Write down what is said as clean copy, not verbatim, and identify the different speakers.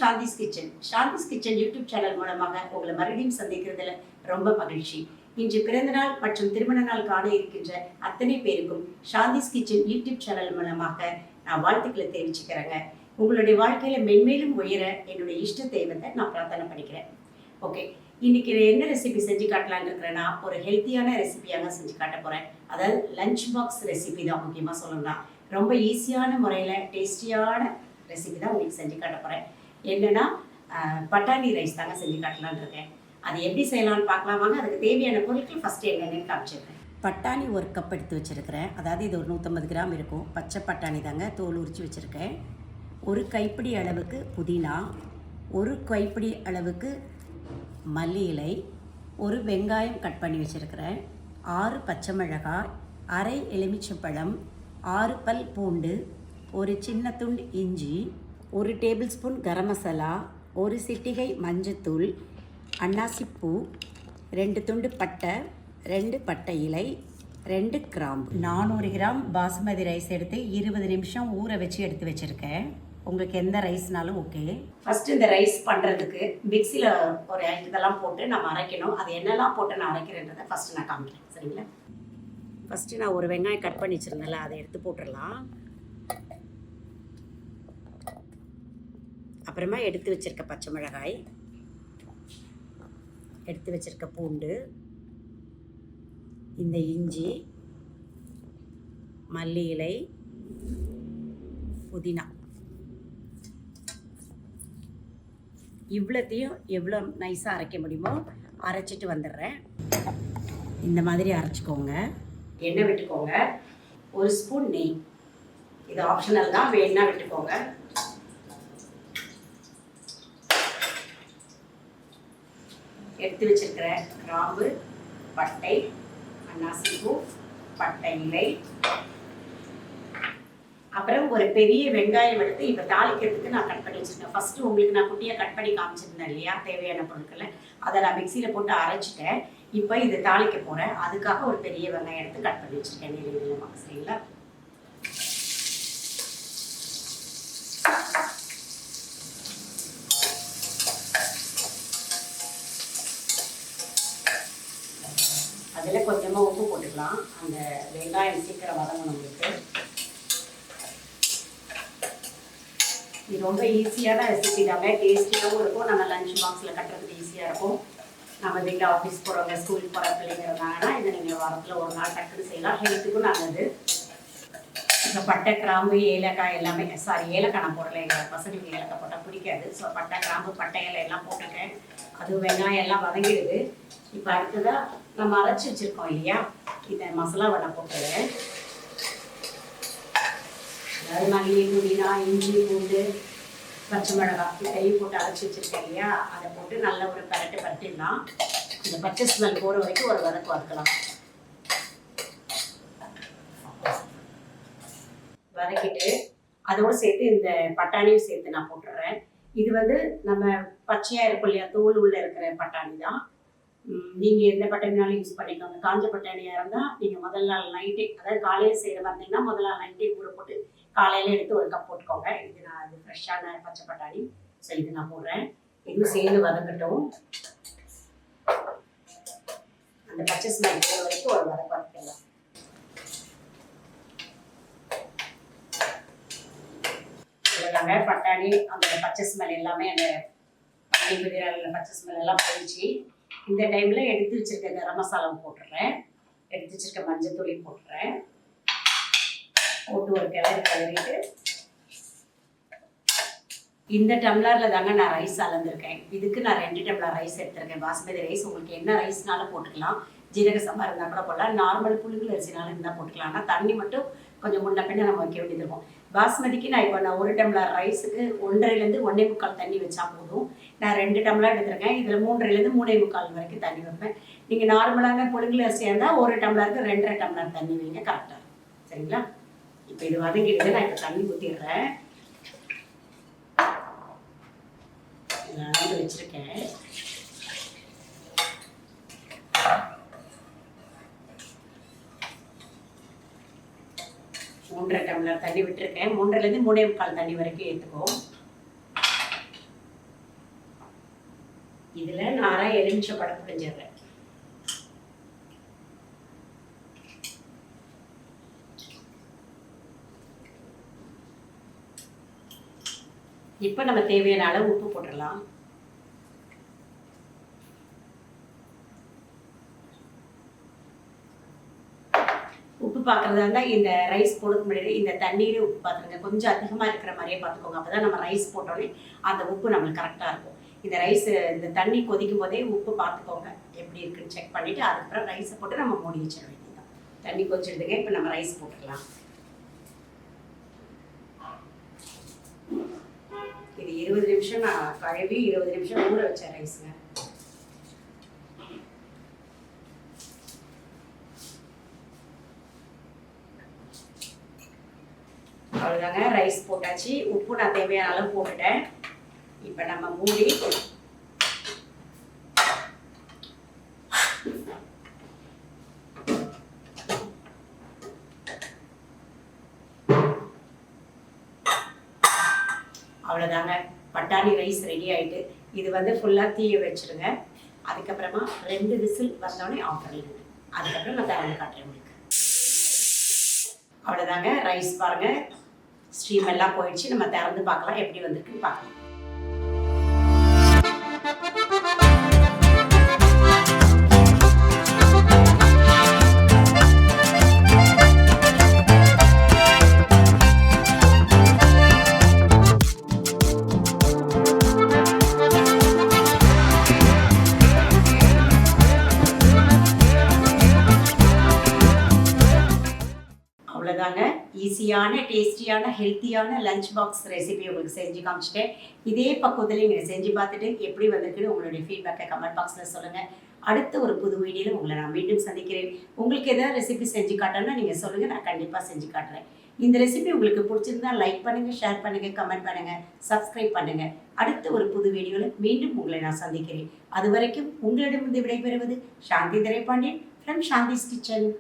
Speaker 1: Shanthi's kitchen. Shanthi's kitchen YouTube channel மூலமாக உங்களை மறுபடியும் சந்திக்கிறதுல ரொம்ப மகிழ்ச்சி. இன்று பிறந்தநாள் மற்றும் திருமண நாள் காண இருக்கின்ற அத்தனை பேருக்கும் சாந்திஸ் கிச்சன் யூடியூப் சேனல் மூலமாக நான் வாழ்த்துக்களை தெரிவிச்சுக்கிறேங்க. உங்களுடைய வாழ்க்கையில மென்மேலும் உயர என்னுடைய இஷ்ட தெய்வத்தை நான் பிரார்த்தனை பண்ணிக்கிறேன். ஓகே, இன்னைக்கு என்ன ரெசிபி செஞ்சு காட்டலான்னு இருக்கிறேன்னா, ஒரு ஹெல்த்தியான ரெசிபியாக செஞ்சு காட்ட போறேன். அதாவது லஞ்ச் பாக்ஸ் ரெசிபி தான் முக்கியமாக சொல்லணும்னா, ரொம்ப ஈஸியான முறையில் டேஸ்டியான ரெசிபி தான் உங்களுக்கு செஞ்சு காட்ட போகிறேன். என்னென்னா பட்டாணி ரைஸ் தாங்க செஞ்சு காட்டலான்னு இருக்கேன். அது எப்படி செய்யலாம்னு பார்க்கலாம் வாங்க. அதுக்கு தேவையான பொருட்கள் ஃபஸ்ட்டு என்னென்னு காமிச்சிருக்கேன். பட்டாணி ஒரு கப் எடுத்து வச்சுருக்கிறேன். அதாவது இது ஒரு 150 கிராம் இருக்கும். பச்சை பட்டாணி தாங்க, தோல் உரித்து வச்சுருக்கேன். ஒரு கைப்பிடி அளவுக்கு புதினா, ஒரு கைப்பிடி அளவுக்கு மல்லி இலை, ஒரு வெங்காயம் கட் பண்ணி வச்சுருக்கிறேன், 6 பச்சை மிளகாய், அரை எலுமிச்சம்பழம், 6 பல் பூண்டு, ஒரு சின்ன துண்டு இஞ்சி, 1 டேபிள் ஸ்பூன் கரம் மசாலா, 1 சிட்டிகை மஞ்சத்தூள், அன்னாசிப்பூ, 2 துண்டு பட்டை, 2 பட்டை இலை, 2 கிராம்பு. 400 கிராம் பாசுமதி ரைஸ் எடுத்து 20 நிமிஷம் ஊற வச்சு எடுத்து வச்சுருக்கேன். உங்களுக்கு எந்த ரைஸ்னாலும் ஓகே. ஃபஸ்ட்டு இந்த ரைஸ் பண்ணுறதுக்கு மிக்சியில் ஒரு இதெல்லாம் போட்டு நம்ம அரைக்கணும். அது என்னெல்லாம் போட்டு நான் அரைக்கிறேன்றதை ஃபஸ்ட்டு நான் காமிக்கிறேன், சரிங்களா? ஃபஸ்ட்டு நான் ஒரு வெங்காயம் கட் பண்ணி வச்சுருந்தேன்ல, அதை எடுத்து போட்டுடலாம். அப்புறமா எடுத்து வச்சுருக்க பச்சை மிளகாய், எடுத்து வச்சுருக்க பூண்டு, இந்த இஞ்சி, மல்லி இலை, புதினா, இவ்வளோத்தையும் எவ்வளோ நைஸாக அரைக்க முடியுமோ அரைச்சிட்டு வந்துடுறேன். இந்த மாதிரி அரைச்சிக்கோங்க. எண்ணெய் விட்டுக்கோங்க. 1 ஸ்பூன் நெய், இது ஆப்ஷனல் தான், வேணா விட்டுக்கோங்க. எடுத்து வச்சிருக்கிற கிராம்பு, பட்டை, அன்னாசிப்பூ, பட்டை இலை, அப்புறம் ஒரு பெரிய வெங்காயம் எடுத்து இப்போ தாளிக்கிறதுக்கு நான் கட் பண்ணி வச்சுருக்கேன். ஃபஸ்ட்டு உங்களுக்கு நான் குட்டியாக கட் பண்ணி காமிச்சிருந்தேன் இல்லையா, தேவையான பொருட்களை அதை நான் மிக்சியில் போட்டு அரைச்சிட்டேன். இப்போ இது தாளிக்க போகிறேன். அதுக்காக ஒரு பெரிய வெங்காயம் எடுத்து கட் பண்ணி வச்சுருக்கேன் நீளமாக, சரிங்களா? அதில் கொஞ்சமாக உப்பு போட்டுக்கலாம், அந்த வெங்காயம் சீக்கிரம் வதங்கணும் உங்களுக்கு. இது ரொம்ப ஈஸியான ரெசிபி தாங்க, டேஸ்டியாகவும் இருக்கும். நம்ம லஞ்ச் பாக்ஸில் கட்டுறதுக்கு ஈஸியாக இருக்கும். நம்ம வீட்டில் ஆஃபீஸ் போகிறவங்க, ஸ்கூலுக்கு போகிற பிள்ளைங்க இருந்தாங்கன்னா இதை நீங்கள் வாரத்தில் ஒரு நாள் டக்குன்னு செய்யலாம். ஹெல்த்துக்கும் நல்லது. இப்போ பட்டை, கிராம்பு, ஏலக்காய் எல்லாமே, ஏலக்காய் நான் போடலை, எங்கள் பசங்களுக்கு ஏலக்காய் போட்டால் பிடிக்காது. ஸோ பட்டை, கிராம்பு, பட்டை இலை எல்லாம் போட்டிருக்கேன். அது வெங்காயம் எல்லாம் வதங்கிடுது. இப்போ அடுத்ததாக நம்ம அரைச்சி வச்சுருக்கோம் இல்லையா, இந்த மசாலாவை நான் போட்டுருவேன். அதாவது மல்லி, புதினா, இஞ்சி, பூண்டு, பச்சை மிளகாய் இதையும் போட்டு அரைச்சி வச்சுருக்கேன் இல்லையா, அதை போட்டு நல்ல ஒரு பரட்டிடலாம். இந்த பச்சை ஸ்மெல் போகிற வரைக்கும் ஒரு வதக்கலாம். வதக்கிட்டு அதோடு சேர்த்து இந்த பட்டாணியும் சேர்த்து நான் போட்டுடுறேன். இது நம்ம பச்சையாக இருக்கும் இல்லையா, தோல் உள்ள இருக்கிற பட்டாணி தான். நீங்கள் எந்த பட்டாணினாலும் யூஸ் பண்ணிக்கோங்க. காஞ்ச பட்டாணியாக இருந்தால் நீங்கள் முதல் நாள் நைட்டே, அதாவது காலையில் செய்கிற மாதிரி இருந்தீங்கன்னா முதல் நாள் நைட்டே ஊற போட்டு காலையில் எடுத்து ஒரு கப் போட்டுக்கோங்க. இது நான் அது ஃப்ரெஷ்ஷான பச்சை பட்டாணி. ஸோ இது நான் போடுறேன். இதுவும் சேர்ந்து வதங்கட்டும். அந்த பச்சை ஸ்மெல் போகிற வரைக்கும் ஒரு வதக்கலாம். இதில் பட்டாணி அந்த பச்சை ஸ்மெல் எல்லாமே, அந்த பட்டாணி பிரியாணியில் பச்சை ஸ்மெல் எல்லாம் போயிடுச்சு. இந்த டைமில் எடுத்து வச்சுருக்க கரம் மசாலாவும் போட்டுடுறேன். எடுத்து வச்சுருக்க மஞ்சள் தூளையும் போட்டுடுறேன். போட்டு ஒரு கிளறிட்டு இந்த டம்ளரில் தாங்க நான் ரைஸ் அளந்துருக்கேன். இதுக்கு நான் 2 டம்ளர் ரைஸ் எடுத்துருக்கேன். பாஸ்மதி ரைஸ். உங்களுக்கு என்ன ரைஸ்னாலும் போட்டுக்கலாம். ஜீரக சம்பா இருந்தால் கூட போடலாம், நார்மல் புழுங்கல் அரிசினாலும் இருந்தால் போட்டுக்கலாம். ஆனால் தண்ணி மட்டும் கொஞ்சம் முன்ன பின்ன நம்ம வைக்க வேண்டியது இருக்கும். பாஸ்மதிக்கு நான் இப்போ 1 டம்ளர் ரைஸுக்கு 1.5லேருந்து 1.25 தண்ணி வச்சா போதும். நான் 2 டம்ளர் எடுத்துருக்கேன். இதில் 3.5லேருந்து 3.25 வரைக்கும் தண்ணி வைப்பேன். நீங்கள் நார்மலான புழுங்கல் அரிசியாக இருந்தால் 1 டம்ளருக்கு 2.5 டம்ளர் தண்ணி வைங்க, கரெக்டாக, சரிங்களா? இப்போ இது வதங்கிடுது. நான் இப்போ தண்ணி ஊற்றிடுறேன். அளந்து வச்சுருக்கேன். 3.5 டம்ளர் தண்ணி விட்டுருக்கேன். 3.5லேருந்து 3.25 தண்ணி வரைக்கும் ஏற்றுக்கும். இதில் நான் எலுமிச்சை பழம் புரிஞ்சிடுறேன். இப்போ நம்ம தேவையான அளவு உப்பு போட்டுடலாம். உப்பு பார்க்குறதா இருந்தால் இந்த ரைஸ் போடுறதுக்கு முன்னாடி இந்த தண்ணீரே உப்பு பார்த்துருங்க. கொஞ்சம் அதிகமாக இருக்கிற மாதிரியே பார்த்துக்கோங்க. அப்போ தான் நம்ம ரைஸ் போட்டோன்னே அந்த உப்பு நம்மளுக்கு கரெக்டாக இருக்கும். இந்த ரைஸ் இந்த தண்ணி கொதிக்கும் போதே உப்பு பார்த்துக்கோங்க, எப்படி இருக்குன்னு செக் பண்ணிவிட்டு அதுக்கப்புறம் ரைஸை போட்டு நம்ம மூடி வச்சிட வேண்டியதான். தண்ணி கொதிச்சிடுதுங்க. இப்போ நம்ம ரைஸ் போட்டுடலாம். இது 20 நிமிஷம் நான் கழுவி 20 நிமிஷம் ஊற வச்சேன் ரைஸுங்க. அவ்வளோதாங்க, ரைஸ் போட்டாச்சு. உப்பு நான் தேவையான அளவு போட்டுட்டேன். இப்போ நம்ம மூடி அவ்வளோதாங்க, பட்டாணி ரைஸ் ரெடி ஆகிட்டு. இது வந்து ஃபுல்லாக தீய வச்சுருங்க. அதுக்கப்புறமா 2 விசில் வந்தோடனே ஆஃப் பண்ணிடுங்க. அதுக்கப்புறம் நான் திறந்து காட்டுறேன் உங்களுக்கு. அவ்வளோதாங்க, ரைஸ் பாருங்கள், ஸ்டீம் எல்லாம் போயிடுச்சு. நம்ம திறந்து பார்க்கலாம் எப்படி வந்திருக்குன்னு பார்க்கலாம். அவ்வளோதாங்க, ஈஸியான டேஸ்டியான ஹெல்த்தியான லஞ்ச் பாக்ஸ் ரெசிபி உங்களுக்கு செஞ்சு காமிச்சிட்டேன். இதே பக்குவத்தில் நீங்கள் செஞ்சு பார்த்துட்டு எப்படி வந்திருக்குன்னு உங்களுடைய ஃபீட்பேக்கை கமெண்ட் பாக்ஸில் சொல்லுங்கள். அடுத்த ஒரு புது வீடியோவில் உங்களை நான் மீண்டும் சந்திக்கிறேன். உங்களுக்கு எதாவது ரெசிபி செஞ்சு காட்டணும்னா நீங்கள் சொல்லுங்கள், நான் கண்டிப்பாக செஞ்சு காட்டுறேன். இந்த ரெசிபி உங்களுக்கு பிடிச்சிருந்தா லைக் பண்ணுங்கள், ஷேர் பண்ணுங்கள், கமெண்ட் பண்ணுங்கள், சப்ஸ்கிரைப் பண்ணுங்கள். அடுத்த ஒரு புது வீடியோவில் மீண்டும் உங்களை நான் சந்திக்கிறேன். அது வரைக்கும் உங்களிடமிருந்து விடைபெறுவது சாந்தி திரைப்பாண்டியன் ஃப்ரம் சாந்திஸ் கிச்சன்.